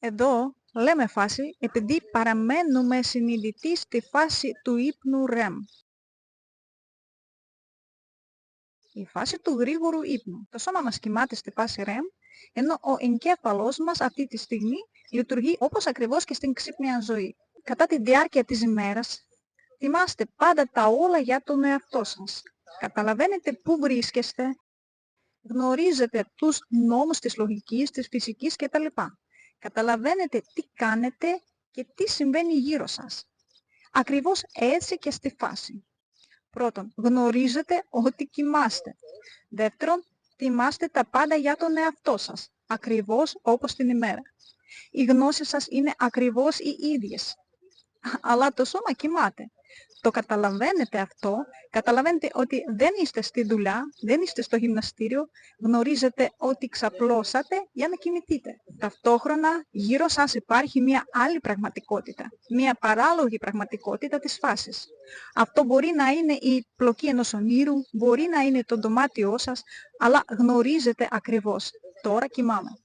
Εδώ λέμε φάση επειδή παραμένουμε συνειδητοί στη φάση του ύπνου REM. Η φάση του γρήγορου ύπνου. Το σώμα μας κοιμάται στη φάση REM, ενώ ο εγκέφαλος μας αυτή τη στιγμή λειτουργεί όπως ακριβώς και στην ξύπνια ζωή. Κατά τη διάρκεια της ημέρας, θυμάστε πάντα τα όλα για τον εαυτό σας. Καταλαβαίνετε πού βρίσκεστε, γνωρίζετε τους νόμους της λογικής, της φυσικής κτλ. Καταλαβαίνετε τι κάνετε και τι συμβαίνει γύρω σας. Ακριβώς έτσι και στη φάση. Πρώτον, γνωρίζετε ότι κοιμάστε. Δεύτερον, θυμάστε τα πάντα για τον εαυτό σας, ακριβώς όπως την ημέρα. Οι γνώσεις σας είναι ακριβώς οι ίδιες, αλλά το σώμα κοιμάται. Το καταλαβαίνετε αυτό, καταλαβαίνετε ότι δεν είστε στη δουλειά, δεν είστε στο γυμναστήριο, γνωρίζετε ότι ξαπλώσατε για να κοιμηθείτε. Ταυτόχρονα γύρω σας υπάρχει μια άλλη πραγματικότητα, μια παράλογη πραγματικότητα της φάσης. Αυτό μπορεί να είναι η πλοκή ενός ονείρου, μπορεί να είναι το δωμάτιό σας, αλλά γνωρίζετε ακριβώς, τώρα κοιμάμαι.